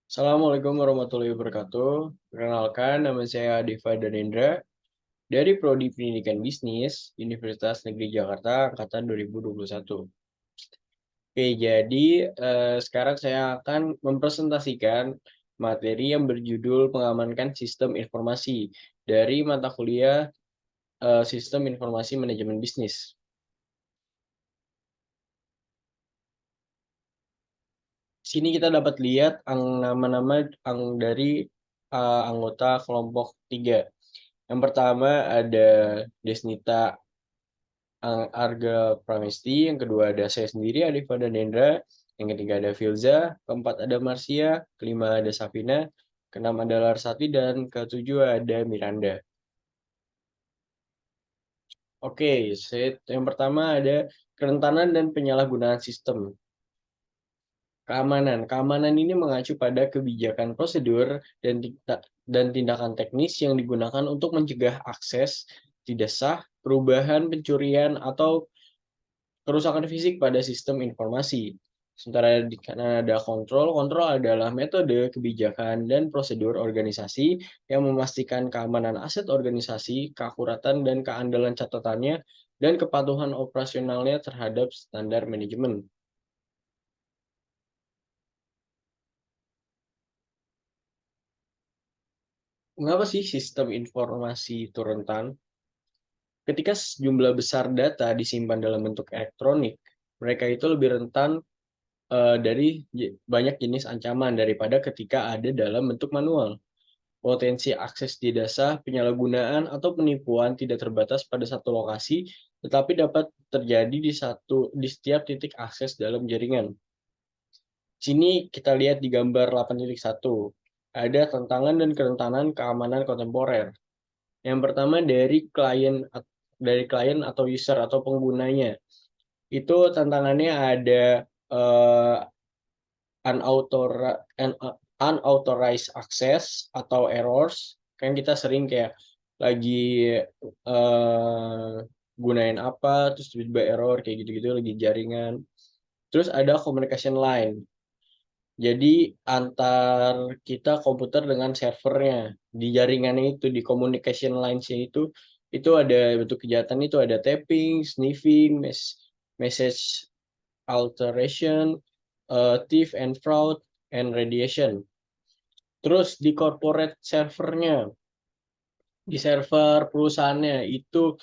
Assalamualaikum warahmatullahi wabarakatuh. Perkenalkan, nama saya Deva Danendra dari Prodi Pendidikan Bisnis, Universitas Negeri Jakarta, Angkatan 2021. Oke, jadi sekarang saya akan mempresentasikan materi yang berjudul Mengamankan Sistem Informasi dari mata kuliah Sistem Informasi Manajemen Bisnis. Sini kita dapat lihat nama-nama dari anggota kelompok 3. Yang pertama ada Desnita Arga Pramesti, yang kedua ada saya sendiri, Alifa Danendra, yang ketiga ada Filza, keempat ada Marsia, kelima ada Safina, keenam ada Larsati, dan ketujuh ada Miranda. Oke, yang pertama ada kerentanan dan penyalahgunaan sistem. Keamanan. Keamanan ini mengacu pada kebijakan prosedur dan tindakan teknis yang digunakan untuk mencegah akses tidak sah, perubahan, pencurian, atau kerusakan fisik pada sistem informasi. Sementara di kanan ada kontrol. Kontrol adalah metode, kebijakan, dan prosedur organisasi yang memastikan keamanan aset organisasi, keakuratan dan keandalan catatannya, dan kepatuhan operasionalnya terhadap standar manajemen. Mengapa sih sistem informasi itu rentan? Ketika sejumlah besar data disimpan dalam bentuk elektronik, mereka itu lebih rentan dari banyak jenis ancaman daripada ketika ada dalam bentuk manual. Potensi akses tidak sah, penyalahgunaan, atau penipuan tidak terbatas pada satu lokasi, tetapi dapat terjadi di setiap titik akses dalam jaringan. Sini kita lihat di gambar 8.1. Ada tantangan dan kerentanan keamanan kontemporer. Yang pertama dari klien atau user atau penggunanya. Itu tantangannya ada uh, unauthorized access atau errors. Kan kita sering kayak lagi uh, gunain apa, terus tiba-tiba error, kayak gitu-gitu, lagi jaringan. Terus ada communication line. Jadi antar kita komputer dengan servernya di jaringannya itu, di communication lines-nya itu ada bentuk kejahatan, itu ada tapping, sniffing, message alteration, thief and fraud, and radiation. Terus di corporate servernya, di server perusahaannya itu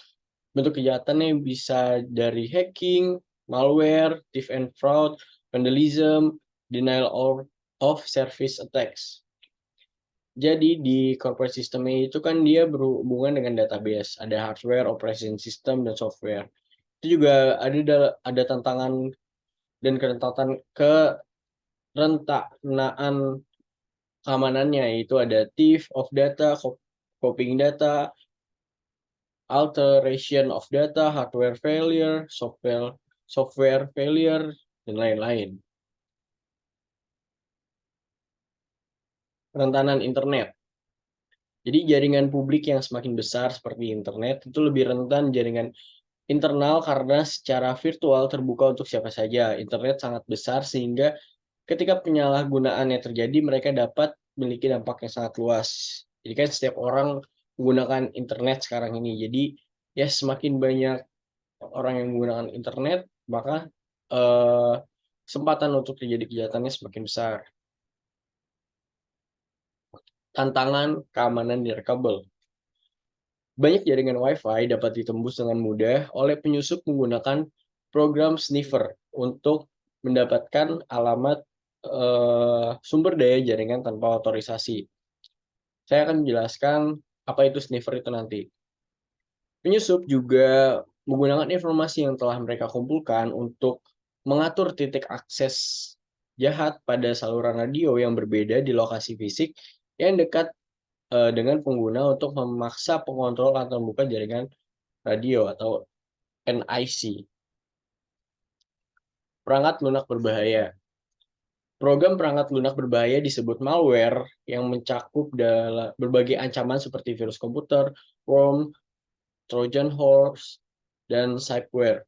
bentuk kejahatannya bisa dari hacking, malware, thief and fraud, vandalism, denial of service attacks. Jadi di corporate systemnya itu kan dia berhubungan dengan database, ada hardware, operation system, dan software. Itu juga ada tantangan dan kerentanaan keamanannya, itu ada thief of data, copying data, alteration of data, hardware failure, software failure, dan lain-lain. Kerentanan internet. Jadi jaringan publik yang semakin besar seperti internet itu lebih rentan jaringan internal karena secara virtual terbuka untuk siapa saja. Internet sangat besar sehingga ketika penyalahgunaannya terjadi mereka dapat memiliki dampak yang sangat luas. Jadi kan setiap orang menggunakan internet sekarang ini. Jadi ya semakin banyak orang yang menggunakan internet, maka eh, kesempatan untuk terjadi kejahatannya semakin besar. Tantangan keamanan nirkabel. Banyak jaringan Wi-Fi dapat ditembus dengan mudah oleh penyusup menggunakan program sniffer untuk mendapatkan alamat sumber daya jaringan tanpa otorisasi. Saya akan menjelaskan apa itu sniffer itu nanti. Penyusup juga menggunakan informasi yang telah mereka kumpulkan untuk mengatur titik akses jahat pada saluran radio yang berbeda di lokasi fisik yang dekat dengan pengguna untuk memaksa pengontrol atau membuka jaringan radio atau NIC. Perangkat lunak berbahaya. Program perangkat lunak berbahaya disebut malware yang mencakup dalam berbagai ancaman seperti virus komputer, worm, Trojan horse, dan spyware.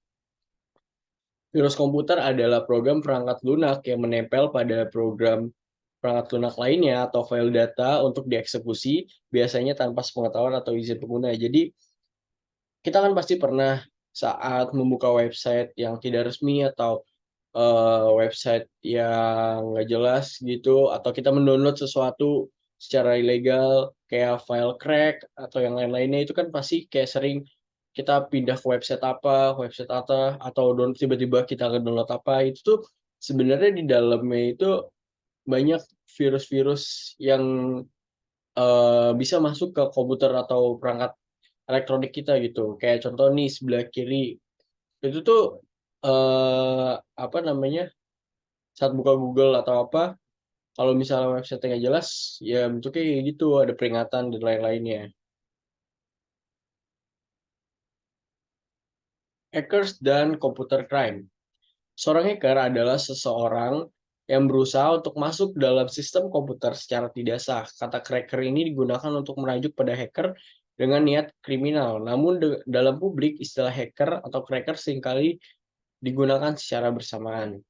Virus komputer adalah program perangkat lunak yang menempel pada program perangkat lunak lainnya atau file data untuk dieksekusi, biasanya tanpa sepengetahuan atau izin pengguna. Jadi, kita kan pasti pernah saat membuka website yang tidak resmi atau website yang nggak jelas gitu, atau kita mendownload sesuatu secara ilegal, kayak file crack atau yang lain-lainnya, itu kan pasti kayak sering kita pindah ke website apa, atau tiba-tiba kita ngedownload apa, itu tuh sebenarnya di dalamnya itu banyak virus-virus yang bisa masuk ke komputer atau perangkat elektronik kita gitu. Kayak contoh nih sebelah kiri, itu tuh apa namanya, saat buka Google atau apa, kalau misalnya website-nya nggak jelas, ya bentuknya kayak gitu, ada peringatan dan lain-lainnya. Hackers dan computer crime. Seorang hacker adalah seseorang yang berusaha untuk masuk dalam sistem komputer secara tidak sah. Kata cracker ini digunakan untuk merajuk pada hacker dengan niat kriminal. Namun dalam publik, istilah hacker atau cracker seringkali digunakan secara bersamaan.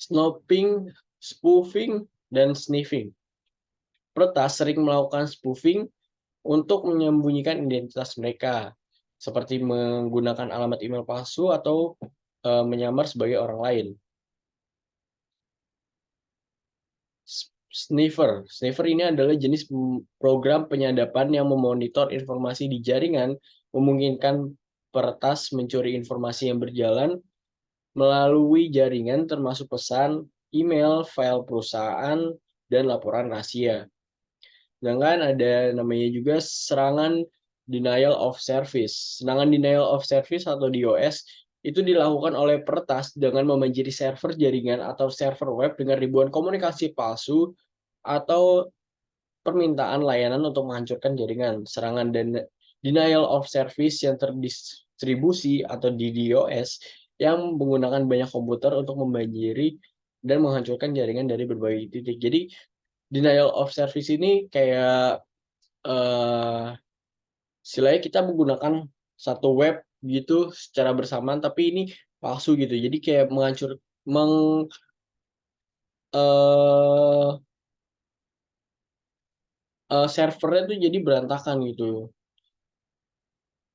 Snooping, spoofing, dan sniffing. Peretas sering melakukan spoofing untuk menyembunyikan identitas mereka, seperti menggunakan alamat email palsu atau menyamar sebagai orang lain. Sniffer. Sniffer ini adalah jenis program penyadapan yang memonitor informasi di jaringan, memungkinkan peretas mencuri informasi yang berjalan melalui jaringan termasuk pesan, email, file perusahaan, dan laporan rahasia. Sedangkan ada namanya juga serangan denial of service. Serangan denial of service atau DOS itu dilakukan oleh peretas dengan memanjiri server jaringan atau server web dengan ribuan komunikasi palsu atau permintaan layanan untuk menghancurkan jaringan. Serangan dan denial of service yang terdistribusi atau DDoS yang menggunakan banyak komputer untuk membanjiri dan menghancurkan jaringan dari berbagai titik. Jadi denial of service ini kayak istilahnya kita menggunakan satu web gitu secara bersamaan, tapi ini palsu gitu. Jadi kayak eh servernya tuh jadi berantakan gitu.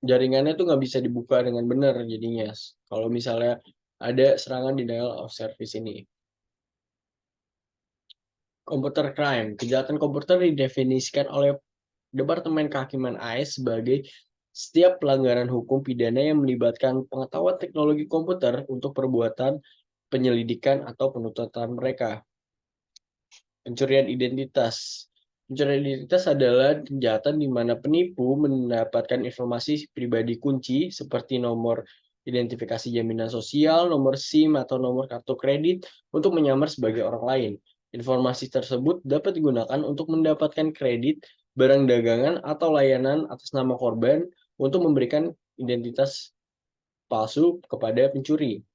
Jaringannya tuh nggak bisa dibuka dengan benar jadinya. Kalau misalnya ada serangan denial of service ini. Computer crime. Kejahatan komputer didefinisikan oleh Departemen Kehakiman AS sebagai setiap pelanggaran hukum pidana yang melibatkan pengetahuan teknologi komputer untuk perbuatan penyelidikan atau penuntutan mereka. Pencurian identitas. Pencurian identitas adalah kejahatan di mana penipu mendapatkan informasi pribadi kunci seperti nomor identifikasi jaminan sosial, nomor SIM, atau nomor kartu kredit untuk menyamar sebagai orang lain. Informasi tersebut dapat digunakan untuk mendapatkan kredit, barang dagangan, atau layanan atas nama korban untuk memberikan identitas palsu kepada pencuri.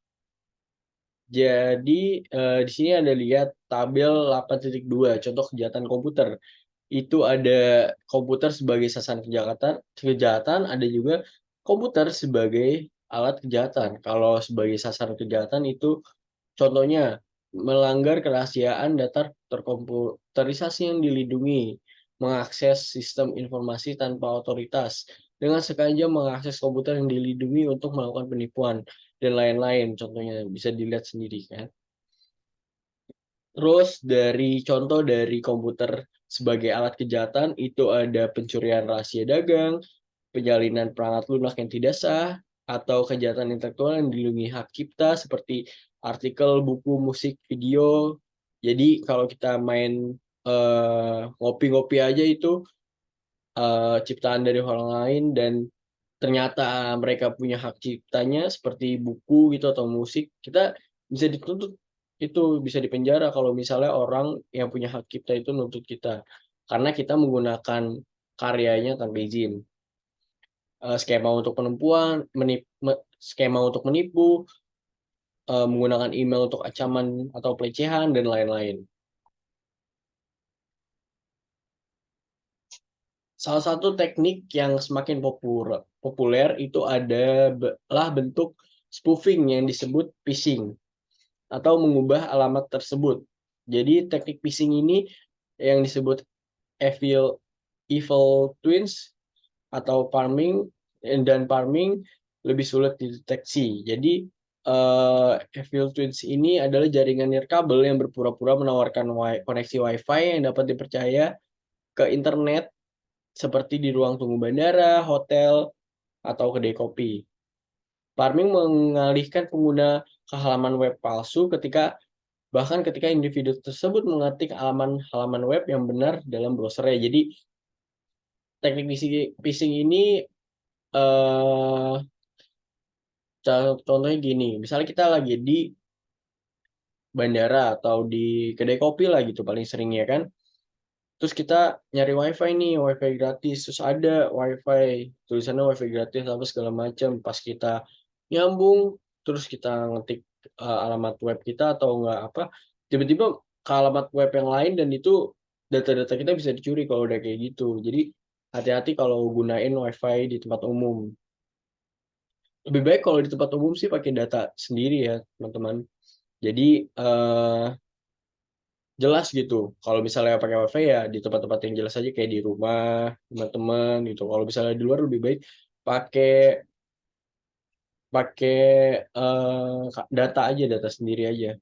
Jadi di sini ada lihat tabel 8.2 contoh kejahatan komputer. Itu ada komputer sebagai sasaran kejahatan, ada juga komputer sebagai alat kejahatan. Kalau sebagai sasaran kejahatan itu contohnya melanggar kerahasiaan data terkomputerisasi yang dilindungi, mengakses sistem informasi tanpa otoritas, dengan sengaja mengakses komputer yang dilindungi untuk melakukan penipuan, dan lain-lain. Contohnya bisa dilihat sendiri kan. Terus dari contoh dari komputer sebagai alat kejahatan itu ada pencurian rahasia dagang, penyalinan perangkat lunak yang tidak sah, atau kejahatan intelektual yang dilindungi hak cipta seperti artikel, buku, musik, video. Jadi kalau kita main ngopi-ngopi aja itu ciptaan dari orang lain dan ternyata mereka punya hak ciptanya seperti buku gitu atau musik, kita bisa dituntut, itu bisa dipenjara kalau misalnya orang yang punya hak cipta itu nuntut kita karena kita menggunakan karyanya tanpa izin. Skema untuk penipuan, skema untuk menipu, menggunakan email untuk ancaman atau pelecehan dan lain-lain. Salah satu teknik yang semakin populer itu adalah bentuk spoofing yang disebut phishing atau mengubah alamat tersebut. Jadi teknik phishing ini yang disebut evil evil twins atau farming dan farming lebih sulit dideteksi. Jadi evil twins ini adalah jaringan nirkabel yang berpura-pura menawarkan koneksi Wi-Fi yang dapat dipercaya ke internet seperti di ruang tunggu bandara, hotel, atau kedai kopi. Farming mengalihkan pengguna ke halaman web palsu bahkan ketika individu tersebut mengetik halaman web yang benar dalam browsernya. Jadi teknik phishing ini eh contohnya gini, misalnya kita lagi di bandara atau di kedai kopi lah gitu paling sering ya kan. Terus kita nyari wifi nih, wifi gratis, terus ada wifi, tulisannya wifi gratis apa segala macam. Pas kita nyambung, terus kita ngetik alamat web kita atau enggak apa, tiba-tiba ke alamat web yang lain dan itu data-data kita bisa dicuri kalau udah kayak gitu. Jadi hati-hati kalau gunain wifi di tempat umum. Lebih baik kalau di tempat umum sih pakai data sendiri ya, teman-teman. Jadi jelas gitu. Kalau misalnya pakai WiFi ya di tempat-tempat yang jelas aja kayak di rumah, teman-teman gitu. Kalau misalnya di luar lebih baik pakai pakai data aja, data sendiri aja.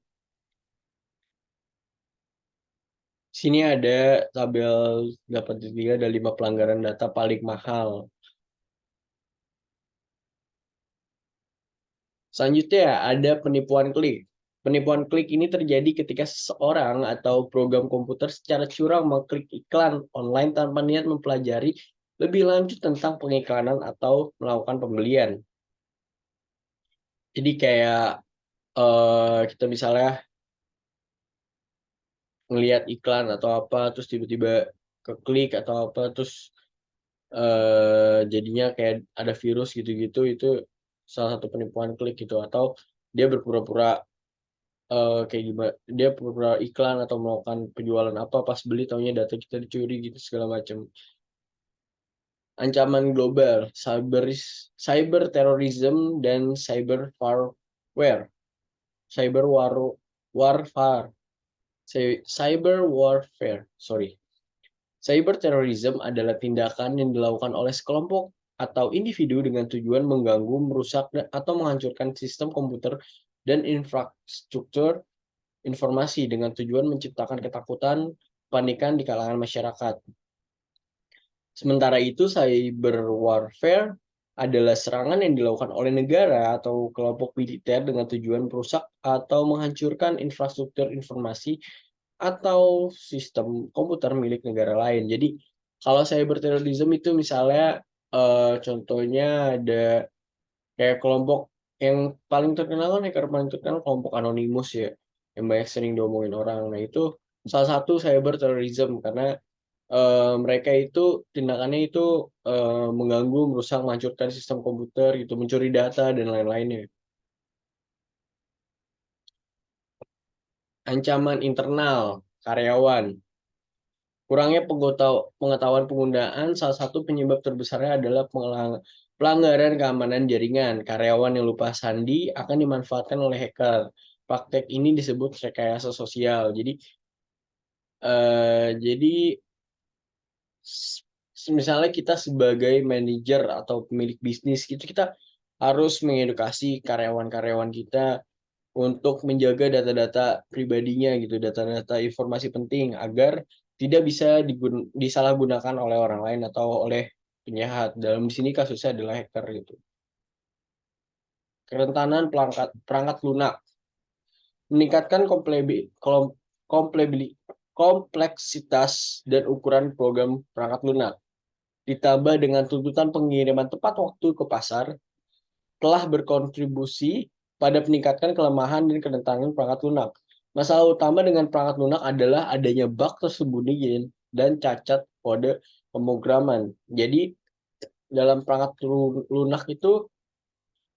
Sini ada tabel 8.3 ada 5 pelanggaran data paling mahal. Selanjutnya ada penipuan klik. Penipuan klik ini terjadi ketika seseorang atau program komputer secara curang mengklik iklan online tanpa niat mempelajari lebih lanjut tentang pengiklanan atau melakukan pembelian. Jadi kayak kita misalnya ngelihat iklan atau apa, terus tiba-tiba keklik atau apa, terus jadinya kayak ada virus gitu-gitu, itu salah satu penipuan klik gitu. Atau dia berpura-pura kayak gimana, dia pura-pura iklan atau melakukan penjualan apa, pas beli taunya data kita dicuri gitu segala macam. Ancaman global, cyber terrorism dan cyber warfare. Cyber warfare. Cyber warfare, sorry. Cyber terrorism adalah tindakan yang dilakukan oleh sekelompok atau individu dengan tujuan mengganggu, merusak, atau menghancurkan sistem komputer dan infrastruktur informasi dengan tujuan menciptakan ketakutan, kepanikan di kalangan masyarakat. Sementara itu, cyber warfare adalah serangan yang dilakukan oleh negara atau kelompok militer dengan tujuan merusak atau menghancurkan infrastruktur informasi atau sistem komputer milik negara lain. Jadi kalau cyber terrorism itu misalnya contohnya ada kayak kelompok yang paling terkenal kan hacker paling terkenal kelompok Anonymous ya, yang banyak sering diomongin orang. Nah itu salah satu cyber terrorism karena mereka itu tindakannya itu mengganggu, merusak, menghancurkan sistem komputer gitu, mencuri data dan lain-lainnya. Ancaman internal karyawan. Kurangnya pengetahuan penggunaan salah satu penyebab terbesarnya adalah pelanggaran keamanan jaringan. Karyawan yang lupa sandi akan dimanfaatkan oleh hacker. Praktek ini disebut rekayasa sosial. Jadi misalnya kita sebagai manajer atau pemilik bisnis gitu, kita harus mengedukasi karyawan-karyawan kita untuk menjaga data-data pribadinya gitu, data-data informasi penting agar tidak bisa disalahgunakan oleh orang lain atau oleh penjahat. Dalam di sini kasusnya adalah hacker gitu. Kerentanan perangkat lunak meningkatkan kompleksitas dan ukuran program perangkat lunak. Ditambah dengan tuntutan pengiriman tepat waktu ke pasar, telah berkontribusi pada peningkatan kelemahan dan kerentanan perangkat lunak. Masalah utama dengan perangkat lunak adalah adanya bug tersembunyi dan cacat kode pemrograman. Jadi dalam perangkat lunak itu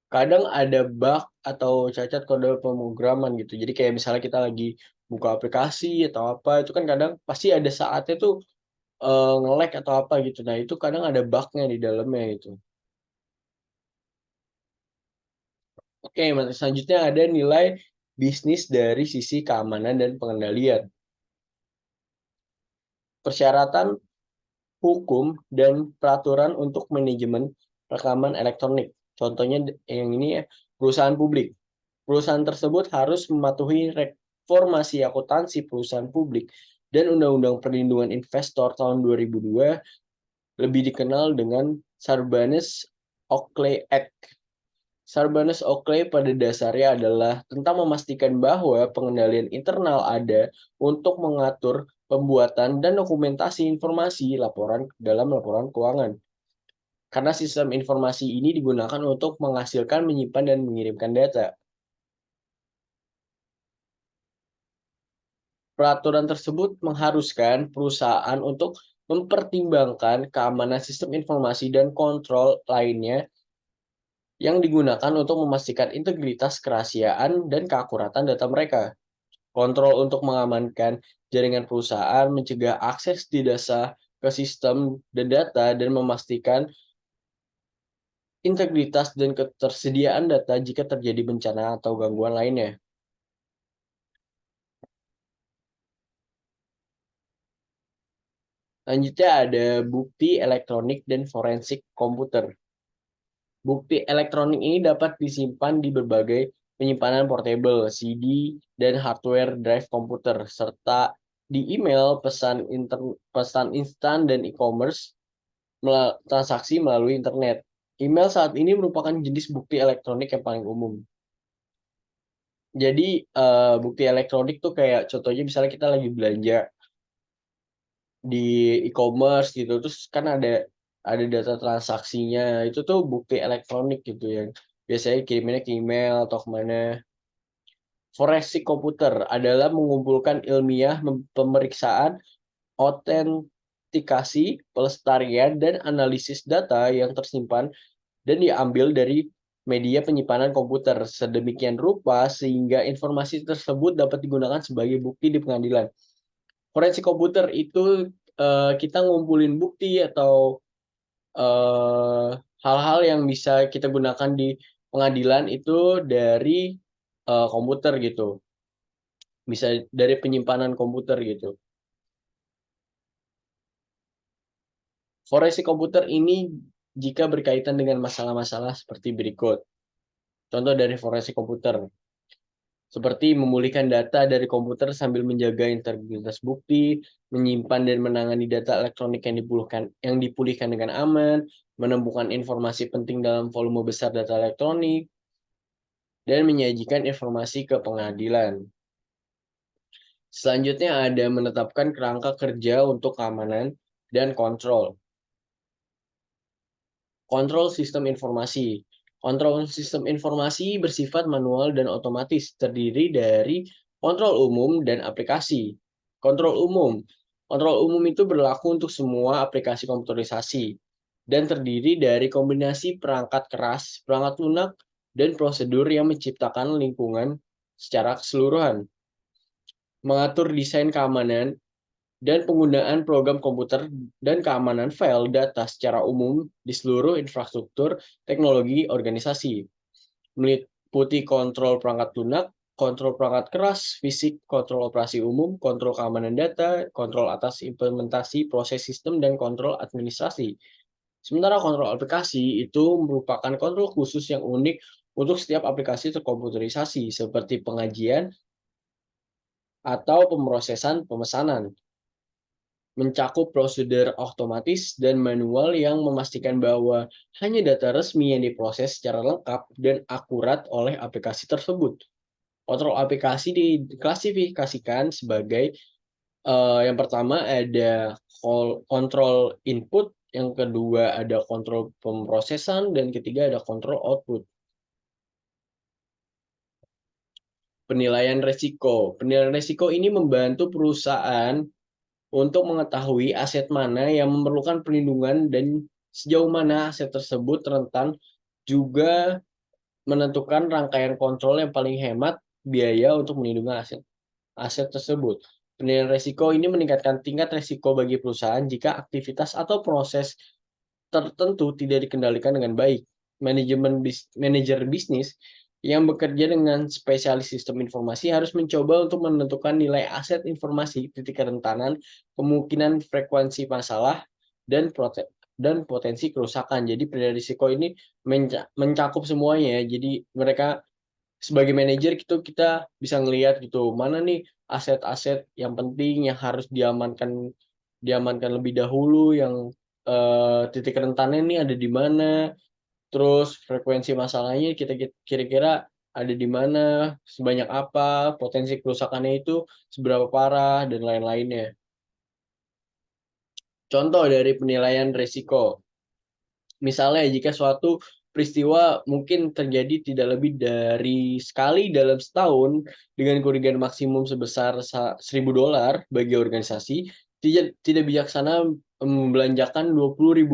kadang ada bug atau cacat kode pemrograman gitu. Jadi kayak misalnya kita lagi buka aplikasi atau apa, itu kan kadang pasti ada saatnya tuh nge-lag atau apa gitu. Nah, itu kadang ada bug-nya di dalamnya itu. Oke, selanjutnya ada nilai bisnis dari sisi keamanan dan pengendalian. Persyaratan hukum dan peraturan untuk manajemen rekaman elektronik. Contohnya yang ini ya, perusahaan publik. Perusahaan tersebut harus mematuhi reformasi akuntansi perusahaan publik dan Undang-Undang Perlindungan Investor tahun 2002, lebih dikenal dengan Sarbanes-Oxley Act. Sarbanes-Oxley pada dasarnya adalah tentang memastikan bahwa pengendalian internal ada untuk mengatur pembuatan dan dokumentasi informasi laporan dalam laporan keuangan. Karena sistem informasi ini digunakan untuk menghasilkan, menyimpan, dan mengirimkan data. Peraturan tersebut mengharuskan perusahaan untuk mempertimbangkan keamanan sistem informasi dan kontrol lainnya yang digunakan untuk memastikan integritas, kerahasiaan, dan keakuratan data mereka. Kontrol untuk mengamankan jaringan perusahaan, mencegah akses tidak sah ke sistem dan data, dan memastikan integritas dan ketersediaan data jika terjadi bencana atau gangguan lainnya. Selanjutnya ada bukti elektronik dan forensik komputer. Bukti elektronik ini dapat disimpan di berbagai penyimpanan portable, CD, dan hardware drive komputer, serta di email, pesan instan, dan e-commerce transaksi melalui internet. Email saat ini merupakan jenis bukti elektronik yang paling umum. Jadi bukti elektronik tuh kayak contohnya misalnya kita lagi belanja di e-commerce gitu, terus kan ada data transaksinya, itu tuh bukti elektronik gitu yang biasanya kiriminnya ke email atau kemana. Forensik komputer adalah mengumpulkan ilmiah pemeriksaan, autentikasi, pelestarian, dan analisis data yang tersimpan dan diambil dari media penyimpanan komputer sedemikian rupa sehingga informasi tersebut dapat digunakan sebagai bukti di pengadilan. Forensik komputer itu kita ngumpulin bukti atau eh, hal-hal yang bisa kita gunakan di pengadilan itu dari komputer gitu, bisa dari penyimpanan komputer gitu. Forensik komputer ini jika berkaitan dengan masalah-masalah seperti berikut. Contoh dari forensik komputer, seperti memulihkan data dari komputer sambil menjaga integritas bukti, menyimpan dan menangani data elektronik yang dipulihkan dengan aman, menemukan informasi penting dalam volume besar data elektronik, dan menyajikan informasi ke pengadilan. Selanjutnya ada menetapkan kerangka kerja untuk keamanan dan kontrol. Kontrol sistem informasi. Kontrol sistem informasi bersifat manual dan otomatis, terdiri dari kontrol umum dan aplikasi. Kontrol umum. Kontrol umum itu berlaku untuk semua aplikasi komputerisasi dan terdiri dari kombinasi perangkat keras, perangkat lunak, dan prosedur yang menciptakan lingkungan secara keseluruhan. Mengatur desain keamanan dan penggunaan program komputer dan keamanan file data secara umum di seluruh infrastruktur teknologi organisasi, meliputi kontrol perangkat lunak, kontrol perangkat keras, fisik, kontrol operasi umum, kontrol keamanan data, kontrol atas implementasi proses sistem, dan kontrol administrasi. Sementara kontrol aplikasi itu merupakan kontrol khusus yang unik untuk setiap aplikasi terkomputerisasi, seperti pengajian atau pemrosesan pemesanan, mencakup prosedur otomatis dan manual yang memastikan bahwa hanya data resmi yang diproses secara lengkap dan akurat oleh aplikasi tersebut. Kontrol aplikasi diklasifikasikan sebagai yang pertama ada kontrol input, yang kedua ada kontrol pemrosesan, dan ketiga ada kontrol output. Penilaian resiko. Penilaian resiko ini membantu perusahaan untuk mengetahui aset mana yang memerlukan perlindungan dan sejauh mana aset tersebut rentan, juga menentukan rangkaian kontrol yang paling hemat biaya untuk melindungi aset tersebut. Penilaian risiko ini meningkatkan tingkat risiko bagi perusahaan jika aktivitas atau proses tertentu tidak dikendalikan dengan baik. Manajer bisnis yang bekerja dengan spesialis sistem informasi harus mencoba untuk menentukan nilai aset informasi, titik kerentanan, kemungkinan frekuensi masalah, dan potensi kerusakan. Jadi risiko ini mencakup semuanya. Jadi mereka sebagai manajer gitu kita bisa ngelihat gitu mana nih aset-aset yang penting yang harus diamankan lebih dahulu, yang titik rentannya ini ada di mana. Terus frekuensi masalahnya kita kira-kira ada di mana, sebanyak apa, potensi kerusakannya itu seberapa parah, dan lain-lainnya. Contoh dari penilaian risiko. Misalnya jika suatu peristiwa mungkin terjadi tidak lebih dari sekali dalam setahun dengan kerugian maksimum sebesar $1.000 bagi organisasi, tidak bijaksana membelanjakan $20.000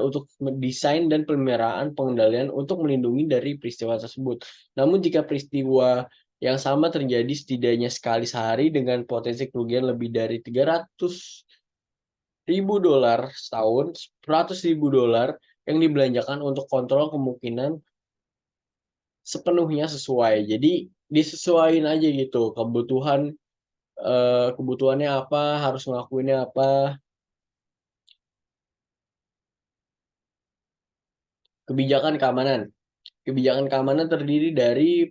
untuk desain dan pemeliharaan pengendalian untuk melindungi dari peristiwa tersebut. Namun jika peristiwa yang sama terjadi setidaknya sekali sehari dengan potensi kerugian lebih dari $300.000 setahun, $100.000 yang dibelanjakan untuk kontrol kemungkinan sepenuhnya sesuai. Jadi disesuaiin aja gitu kebutuhannya apa, harus ngelakuinnya apa. Kebijakan keamanan. Kebijakan keamanan terdiri dari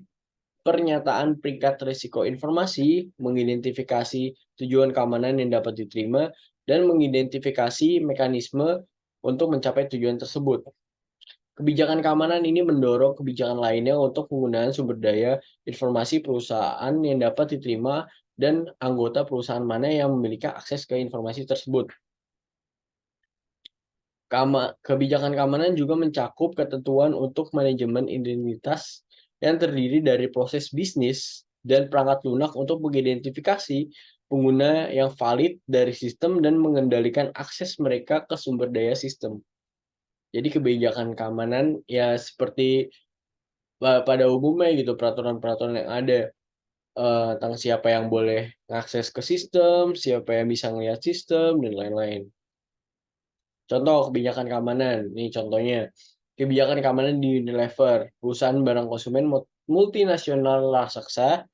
pernyataan peringkat risiko informasi, mengidentifikasi tujuan keamanan yang dapat diterima, dan mengidentifikasi mekanisme untuk mencapai tujuan tersebut. Kebijakan keamanan ini mendorong kebijakan lainnya untuk penggunaan sumber daya informasi perusahaan yang dapat diterima dan anggota perusahaan mana yang memiliki akses ke informasi tersebut. Kebijakan keamanan juga mencakup ketentuan untuk manajemen identitas yang terdiri dari proses bisnis dan perangkat lunak untuk mengidentifikasi pengguna yang valid dari sistem dan mengendalikan akses mereka ke sumber daya sistem. Jadi kebijakan keamanan ya seperti pada umumnya gitu peraturan-peraturan yang ada tentang siapa yang boleh mengakses ke sistem, siapa yang bisa melihat sistem, dan lain-lain. Contoh kebijakan keamanan, ini contohnya. Kebijakan keamanan di Unilever, perusahaan barang konsumen multinasional raksasa,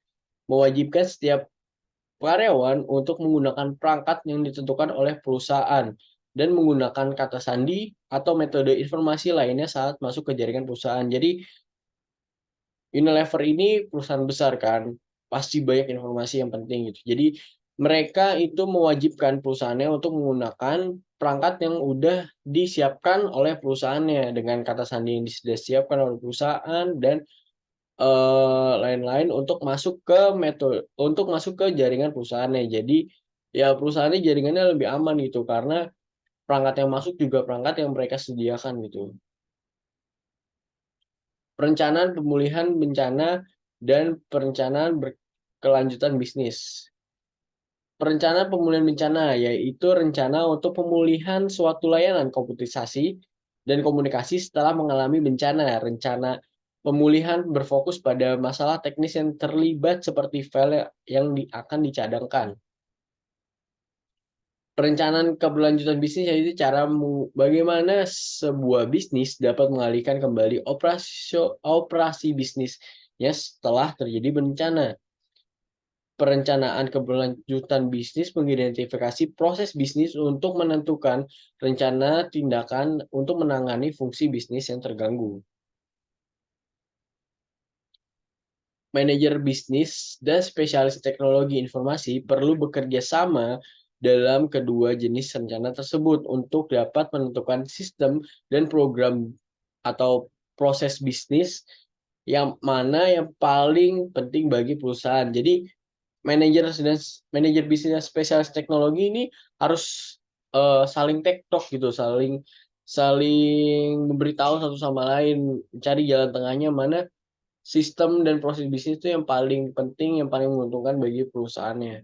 mewajibkan setiap karyawan untuk menggunakan perangkat yang ditentukan oleh perusahaan dan menggunakan kata sandi atau metode informasi lainnya saat masuk ke jaringan perusahaan. Jadi Unilever ini perusahaan besar kan, pasti banyak informasi yang penting gitu. Jadi mereka itu mewajibkan perusahaannya untuk menggunakan perangkat yang udah disiapkan oleh perusahaannya dengan kata sandi yang disiapkan oleh perusahaan dan lain-lain untuk masuk ke jaringan perusahaannya. Jadi ya perusahaannya jaringannya lebih aman gitu karena perangkat yang masuk juga perangkat yang mereka sediakan gitu. Perencanaan pemulihan bencana dan perencanaan berkelanjutan bisnis. Perencanaan pemulihan bencana yaitu rencana untuk pemulihan suatu layanan komputerisasi dan komunikasi setelah mengalami bencana. Rencana pemulihan berfokus pada masalah teknis yang terlibat seperti file yang akan dicadangkan. Perencanaan keberlanjutan bisnis yaitu bagaimana sebuah bisnis dapat mengalihkan kembali operasi bisnisnya setelah terjadi bencana. Perencanaan keberlanjutan bisnis mengidentifikasi proses bisnis untuk menentukan rencana tindakan untuk menangani fungsi bisnis yang terganggu. Manajer bisnis dan spesialis teknologi informasi perlu bekerja sama dalam kedua jenis rencana tersebut untuk dapat menentukan sistem dan program atau proses bisnis yang mana yang paling penting bagi perusahaan. Jadi manajer bisnis dan spesialis teknologi ini harus saling tektok gitu, saling saling memberitahu satu sama lain, cari jalan tengahnya mana sistem dan proses bisnis itu yang paling penting, yang paling menguntungkan bagi perusahaannya.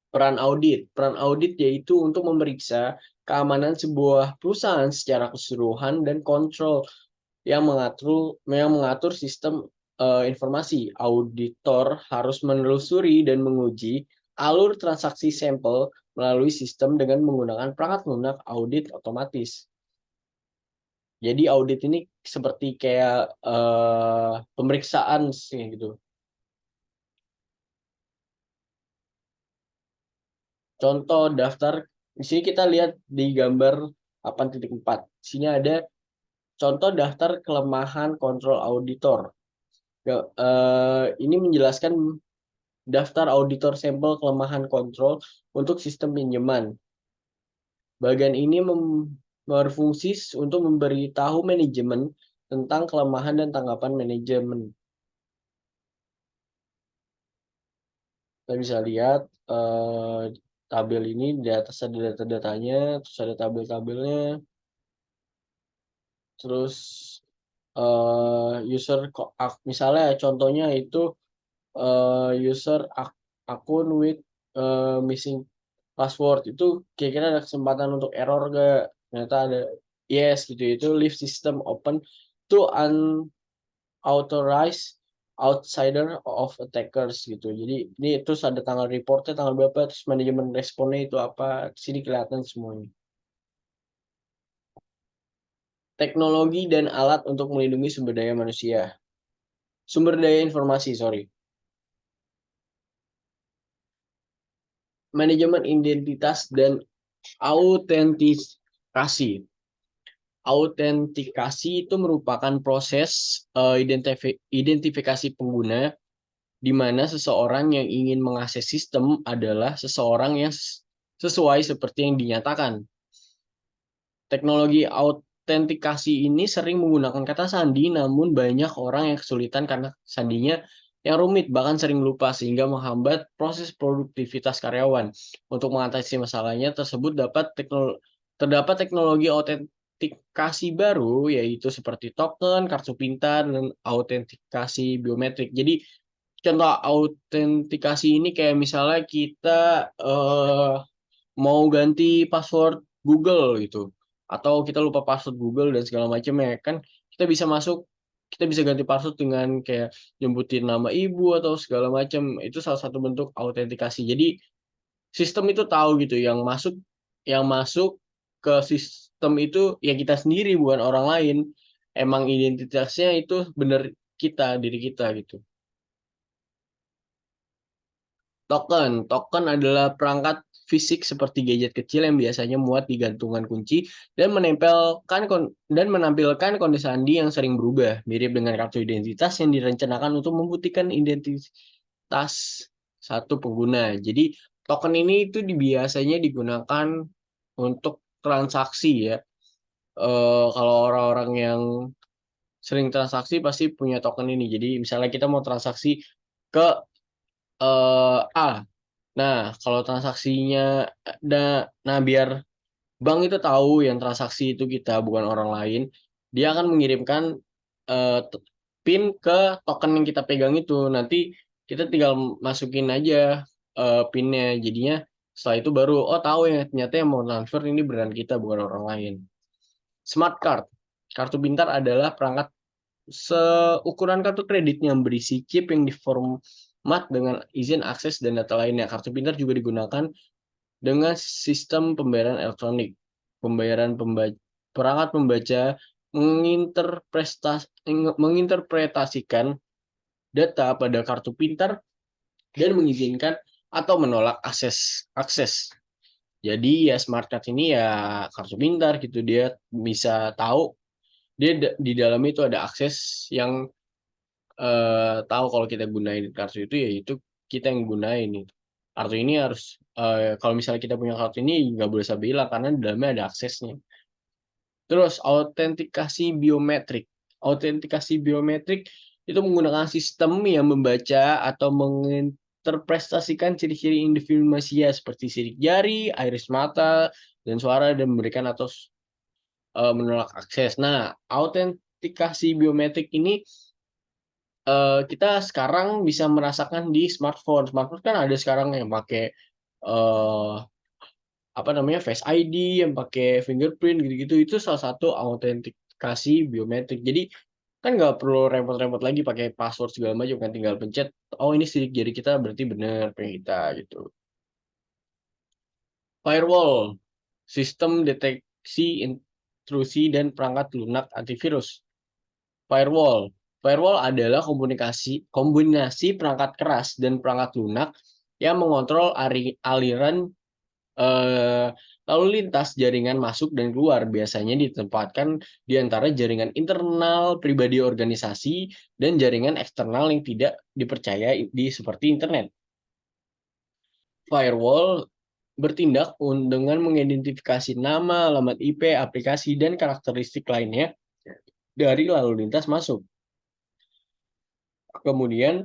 Peran audit yaitu untuk memeriksa keamanan sebuah perusahaan secara keseluruhan dan kontrol yang mengatur sistem informasi. Auditor harus menelusuri dan menguji alur transaksi sampel melalui sistem dengan menggunakan perangkat lunak audit otomatis. Jadi audit ini seperti kayak pemeriksaan sih gitu. Contoh daftar di sini kita lihat di gambar 8.4. Di sini ada contoh daftar kelemahan kontrol auditor. Ini menjelaskan daftar auditor sampel kelemahan kontrol untuk sistem pinjaman. Bagian ini berfungsi untuk memberitahu manajemen tentang kelemahan dan tanggapan manajemen. Kita bisa lihat tabel ini di atas ada data-datanya, terus ada tabel-tabelnya, terus user misalnya contohnya itu user akun with missing password itu kira-kira ada kesempatan untuk error gak? Ternyata ada yes gitu, itu leave system open to unauthorized outsider of attackers gitu. Jadi ini terus ada tanggal reportnya tanggal berapa, terus manajemen responnya itu apa, di sini kelihatan semuanya. Teknologi dan alat untuk melindungi sumber daya manusia. Sumber daya informasi, sorry. Manajemen identitas dan autentikasi. Autentikasi itu merupakan proses identifikasi pengguna di mana seseorang yang ingin mengakses sistem adalah seseorang yang sesuai seperti yang dinyatakan. Teknologi autentikasi ini sering menggunakan kata sandi, namun banyak orang yang kesulitan karena sandinya yang rumit, bahkan sering lupa, sehingga menghambat proses produktivitas karyawan. Untuk mengatasi masalahnya tersebut terdapat teknologi autentikasi baru, yaitu seperti token, kartu pintar, dan autentikasi biometrik. Jadi, contoh autentikasi ini kayak misalnya kita mau ganti password Google gitu, atau kita lupa password Google dan segala macam ya kan, kita bisa masuk, kita bisa ganti password dengan kayak nyebutin nama ibu atau segala macam, itu salah satu bentuk autentikasi. Jadi sistem itu tahu gitu yang masuk ke sistem itu ya kita sendiri bukan orang lain, emang identitasnya itu bener kita, diri kita gitu. Token adalah perangkat fisik seperti gadget kecil yang biasanya muat di gantungan kunci dan menampilkan kode sandi yang sering berubah, mirip dengan kartu identitas yang direncanakan untuk membuktikan identitas satu pengguna. Jadi token ini itu biasanya digunakan untuk transaksi ya. Kalau orang-orang yang sering transaksi pasti punya token ini. Jadi misalnya kita mau transaksi ke A. Nah, kalau transaksinya nah biar bank itu tahu yang transaksi itu kita bukan orang lain, dia akan mengirimkan eh, PIN ke token yang kita pegang itu. Nanti kita tinggal masukin aja PIN-nya. Jadinya setelah itu baru oh tahu ya ternyata yang mau transfer ini beneran kita bukan orang lain. Smart card. Kartu pintar adalah perangkat seukuran kartu kredit yang berisi chip yang diformat dengan izin akses dan data lainnya. Kartu pintar juga digunakan dengan sistem pembayaran elektronik. Perangkat pembaca menginterpretasikan data pada kartu pintar dan mengizinkan atau menolak akses. Jadi ya smart card ini ya kartu pintar gitu, dia bisa tahu dia di dalam itu ada akses yang tahu kalau kita gunain kartu itu ya itu kita yang gunain itu. Kartu ini harus kalau misalnya kita punya kartu ini nggak boleh sampai hilang karena di dalamnya ada aksesnya. Terus autentikasi biometrik itu menggunakan sistem yang membaca atau menginterpretasikan ciri-ciri individu manusia seperti sidik jari, iris mata, dan suara dan memberikan atau menolak akses. Nah, autentikasi biometrik ini kita sekarang bisa merasakan di smartphone. Smartphone kan ada sekarang yang pakai eh, apa namanya Face ID, yang pakai fingerprint gitu-gitu. Itu salah satu autentikasi biometrik. Jadi kan nggak perlu repot-repot lagi pakai password segala macam kan, tinggal pencet. Oh ini sidik jari kita berarti benar punya kita gitu. Firewall, sistem deteksi intrusi dan perangkat lunak antivirus. Firewall. Firewall adalah kombinasi perangkat keras dan perangkat lunak yang mengontrol aliran eh, lalu lintas jaringan masuk dan keluar. Biasanya ditempatkan di antara jaringan internal pribadi organisasi dan jaringan eksternal yang tidak dipercaya seperti internet. Firewall bertindak dengan mengidentifikasi nama, alamat IP, aplikasi, dan karakteristik lainnya dari lalu lintas masuk. Kemudian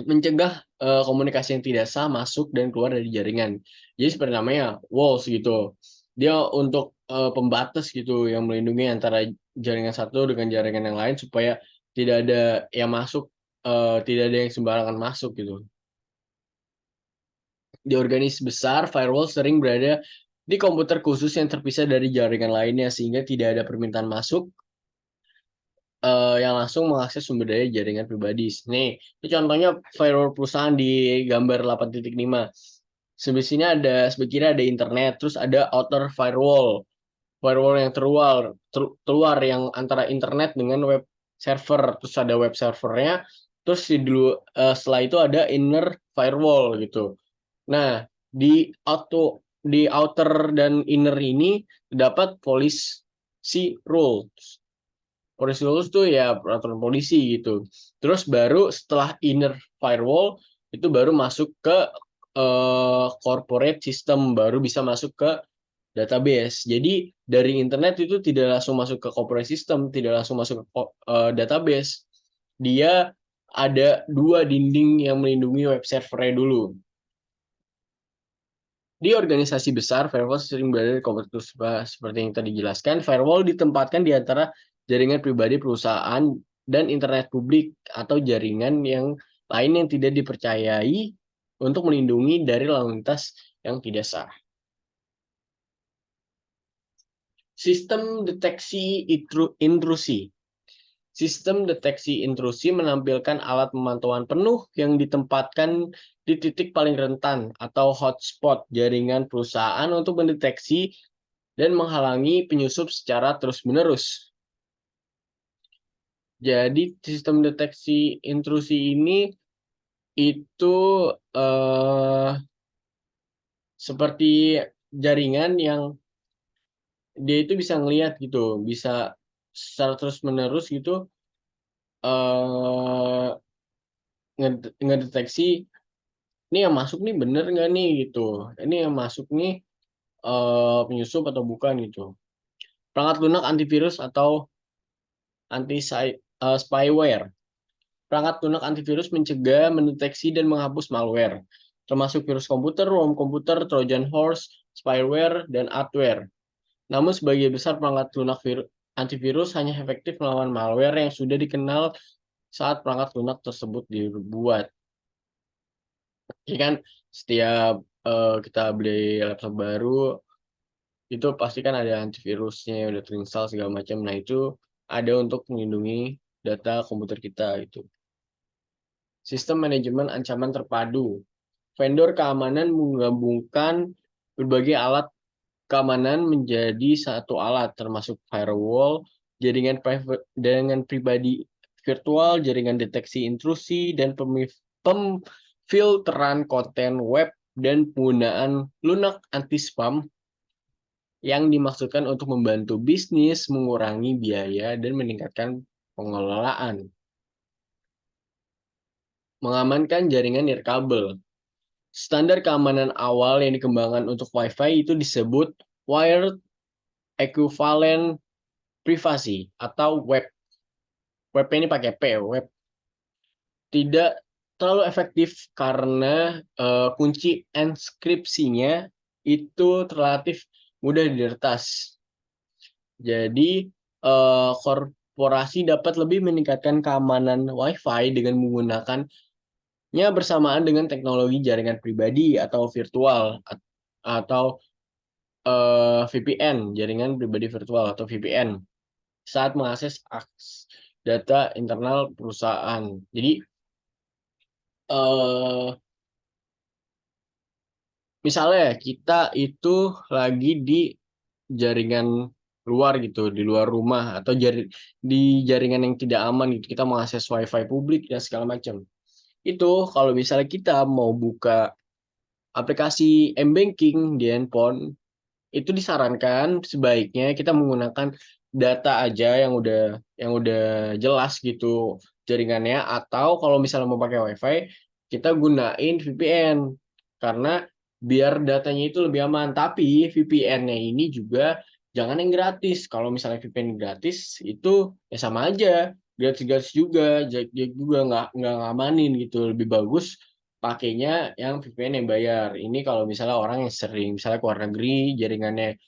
mencegah komunikasi yang tidak sah masuk dan keluar dari jaringan. Jadi seperti namanya walls gitu. Dia untuk pembatas gitu yang melindungi antara jaringan satu dengan jaringan yang lain supaya tidak ada yang masuk, tidak ada yang sembarangan masuk gitu. Di organisasi besar, firewall sering berada di komputer khusus yang terpisah dari jaringan lainnya sehingga tidak ada permintaan masuk yang langsung mengakses sumber daya jaringan pribadi. Nih, ini contohnya firewall perusahaan di gambar 8.5. Sebelah sini sebelah kiri ada internet, terus ada outer firewall, firewall yang keluar yang antara internet dengan web server, terus ada web servernya, terus setelah itu ada inner firewall gitu. Nah, di outer dan inner ini terdapat policy rules. Polisi lulus tuh ya peraturan polisi gitu. Terus baru setelah inner firewall itu baru masuk ke corporate system, baru bisa masuk ke database. Jadi dari internet itu tidak langsung masuk ke corporate system, tidak langsung masuk ke database. Dia ada dua dinding yang melindungi web servernya dulu. Di organisasi besar, firewall sering berada di komputer seperti yang tadi dijelaskan. Firewall ditempatkan di antara jaringan pribadi perusahaan dan internet publik atau jaringan yang lain yang tidak dipercayai untuk melindungi dari lalu lintas yang tidak sah. Sistem deteksi intrusi. Sistem deteksi intrusi menampilkan alat pemantauan penuh yang ditempatkan di titik paling rentan atau hotspot jaringan perusahaan untuk mendeteksi dan menghalangi penyusup secara terus-menerus. Jadi sistem deteksi intrusi ini itu seperti jaringan yang dia itu bisa ngelihat gitu, bisa secara terus-menerus gitu eh ngedeteksi ini yang masuk nih bener nggak nih gitu. Ini yang masuk nih penyusup atau bukan gitu. Perangkat lunak antivirus atau spyware. Perangkat lunak antivirus mencegah, mendeteksi, dan menghapus malware, termasuk virus komputer, ROM komputer, Trojan horse, spyware, dan adware. Namun sebagian besar perangkat lunak antivirus hanya efektif melawan malware yang sudah dikenal saat perangkat lunak tersebut dibuat. Jadi kan setiap kita beli laptop baru, itu pasti kan ada antivirusnya, udah terinstall segala macam. Nah itu ada untuk melindungi data komputer kita itu. Sistem manajemen ancaman terpadu. Vendor keamanan menggabungkan berbagai alat keamanan menjadi satu alat, termasuk firewall, jaringan private dengan pribadi virtual, jaringan deteksi intrusi, dan pemfilteran konten web dan penggunaan lunak anti-spam yang dimaksudkan untuk membantu bisnis, mengurangi biaya, dan meningkatkan pengelolaan. Mengamankan jaringan nirkabel. Standar keamanan awal yang dikembangkan untuk Wi-Fi itu disebut Wired Equivalent Privacy atau web. Web ini pakai P, web. Tidak terlalu efektif karena kunci enskripsinya itu relatif mudah diretas. Jadi korporasi dapat lebih meningkatkan keamanan Wi-Fi dengan menggunakannya bersamaan dengan teknologi jaringan pribadi atau virtual atau VPN, jaringan pribadi virtual atau VPN, saat mengakses data internal perusahaan. Jadi misalnya kita itu lagi di jaringan luar gitu, di luar rumah atau di jaringan yang tidak aman gitu. Kita mengakses WiFi publik dan segala macam. Itu kalau misalnya kita mau buka aplikasi m-banking di handphone, itu disarankan sebaiknya kita menggunakan data aja yang udah jelas gitu jaringannya, atau kalau misalnya mau pakai WiFi kita gunain VPN karena biar datanya itu lebih aman. Tapi VPN-nya ini juga jangan yang gratis. Kalau misalnya VPN gratis itu ya sama aja, gratis-gratis juga, jadi juga nggak ngamanin gitu. Lebih bagus pakainya yang VPN yang bayar. Ini kalau misalnya orang yang sering misalnya ke luar negeri jaringannya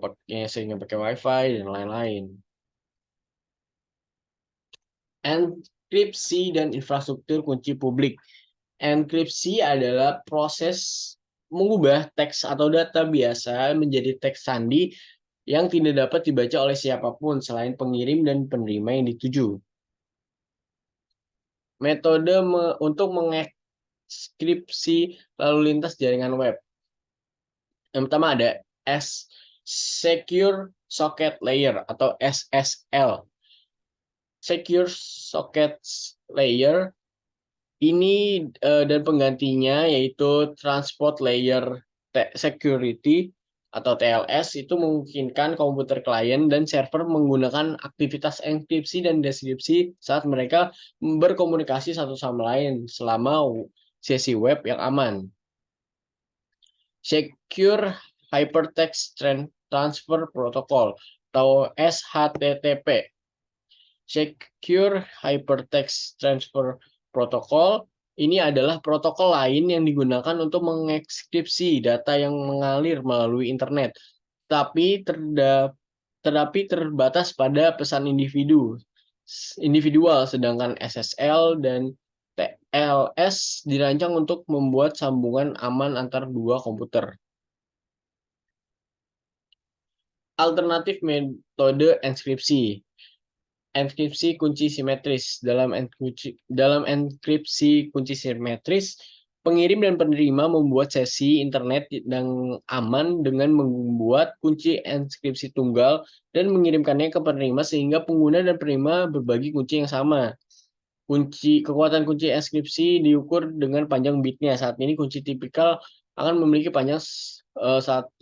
pakai sehingga pakai WiFi dan lain-lain. Enkripsi dan infrastruktur kunci publik. Enkripsi adalah proses mengubah teks atau data biasa menjadi teks sandi yang tidak dapat dibaca oleh siapapun selain pengirim dan penerima yang dituju. Metode untuk mengekskripsi lalu lintas jaringan web. Yang pertama ada Secure Socket Layer atau SSL. Secure Socket Layer ini dan penggantinya yaitu Transport Layer Security atau TLS itu memungkinkan komputer klien dan server menggunakan aktivitas enkripsi dan deskripsi saat mereka berkomunikasi satu sama lain selama sesi web yang aman. Secure Hypertext Transfer Protocol atau SHTTP. Secure Hypertext Transfer Protocol ini adalah protokol lain yang digunakan untuk mengekskripsi data yang mengalir melalui internet, tapi terbatas pada pesan individual, sedangkan SSL dan TLS dirancang untuk membuat sambungan aman antar dua komputer. Alternatif metode enkripsi. Enkripsi kunci simetris. Dalam enkripsi kunci simetris, pengirim dan penerima membuat sesi internet yang aman dengan membuat kunci enkripsi tunggal dan mengirimkannya ke penerima sehingga pengguna dan penerima berbagi kunci yang sama. Kekuatan kunci enkripsi diukur dengan panjang bitnya. Saat ini kunci tipikal akan memiliki panjang 128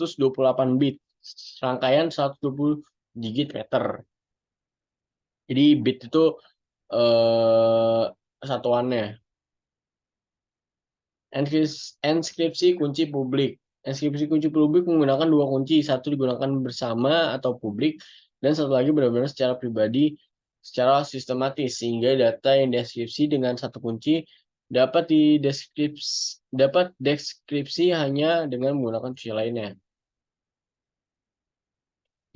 bit, rangkaian 120 digit meter. Jadi bit itu eh, satuannya. Enkripsi kunci publik. Enkripsi kunci publik menggunakan dua kunci, satu digunakan bersama atau publik, dan satu lagi benar-benar secara pribadi, secara sistematis, sehingga data yang deskripsi dengan satu kunci dapat deskripsi hanya dengan menggunakan kunci lainnya.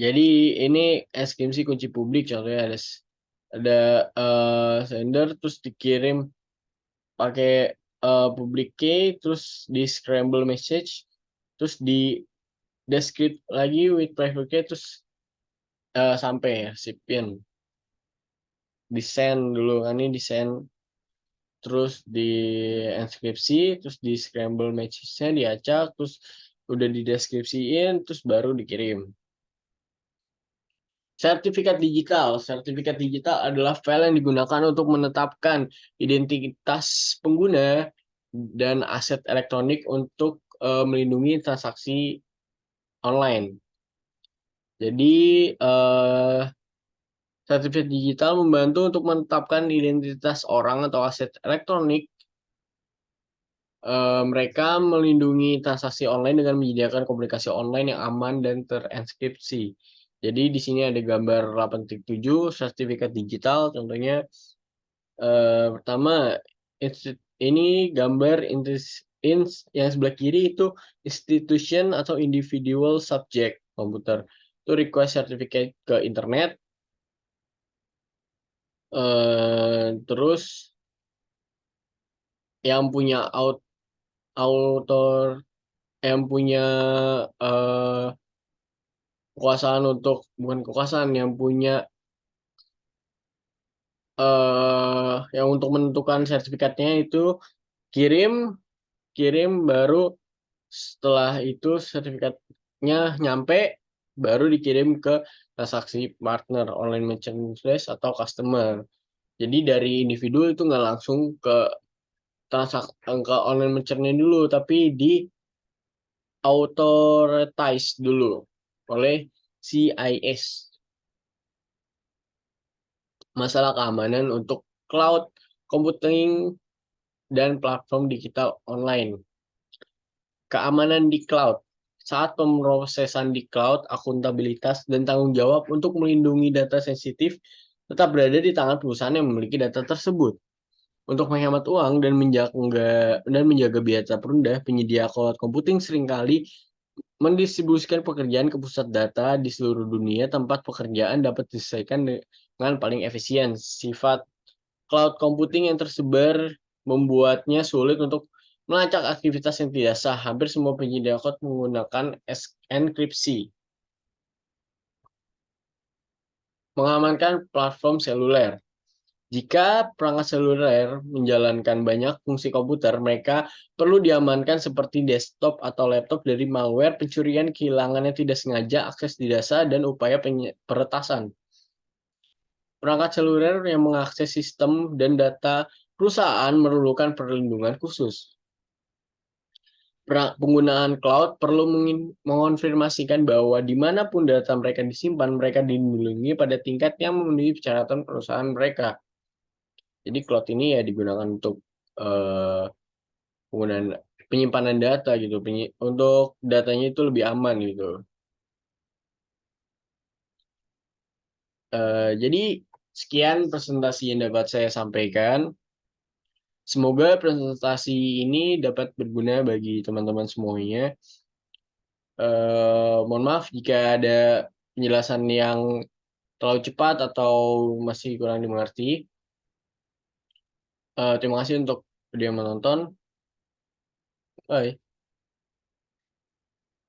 Jadi ini enkripsi kunci publik, contohnya ada sender terus dikirim pakai public key, terus di scramble message, terus di descript lagi with private key, terus sampai ya si pin di send dulu kan, ini di send, terus di enkripsi, terus di scramble message-nya diacak, terus udah dideskripsiin, terus baru dikirim. Sertifikat digital. Sertifikat digital adalah file yang digunakan untuk menetapkan identitas pengguna dan aset elektronik untuk melindungi transaksi online. Jadi, sertifikat digital membantu untuk menetapkan identitas orang atau aset elektronik. Mereka melindungi transaksi online dengan menyediakan komunikasi online yang aman dan terenkripsi. Jadi di sini ada gambar 8.7 sertifikat digital. Contohnya pertama ini gambar yang sebelah kiri itu institution atau individual subject komputer. Itu request certificate ke internet. Terus yang punya author yang punya eh, kekuasaan untuk bukan kekuasaan yang punya yang untuk menentukan sertifikatnya itu kirim kirim baru setelah itu sertifikatnya nyampe baru dikirim ke transaksi partner, online merchandise atau customer. Jadi dari individu itu nggak langsung ke online merchant-nya dulu, tapi di authorize dulu oleh CIS. Masalah keamanan untuk cloud computing dan platform digital online. Keamanan di cloud. Saat pemrosesan di cloud, akuntabilitas dan tanggung jawab untuk melindungi data sensitif tetap berada di tangan perusahaan yang memiliki data tersebut. Untuk menghemat uang dan menjaga biaya tak rendah, penyedia cloud computing seringkali mendistribusikan pekerjaan ke pusat data di seluruh dunia. Tempat pekerjaan dapat diselesaikan dengan paling efisien. Sifat cloud computing yang tersebar membuatnya sulit untuk melacak aktivitas yang tidak sah. Hampir semua penyedia cloud menggunakan enkripsi. Mengamankan platform seluler. Jika perangkat seluler menjalankan banyak fungsi komputer, mereka perlu diamankan seperti desktop atau laptop dari malware, pencurian, kehilangan yang tidak sengaja, akses di data, dan upaya peretasan. Perangkat seluler yang mengakses sistem dan data perusahaan memerlukan perlindungan khusus. Penggunaan cloud perlu mengonfirmasikan bahwa dimanapun data mereka disimpan, mereka dilindungi pada tingkat yang memenuhi persyaratan perusahaan mereka. Jadi cloud ini ya digunakan untuk penggunaan penyimpanan data gitu, untuk datanya itu lebih aman gitu. Jadi sekian presentasi yang dapat saya sampaikan. Semoga presentasi ini dapat berguna bagi teman-teman semuanya. Mohon maaf jika ada penjelasan yang terlalu cepat atau masih kurang dimengerti. Terima kasih untuk yang menonton. Bye.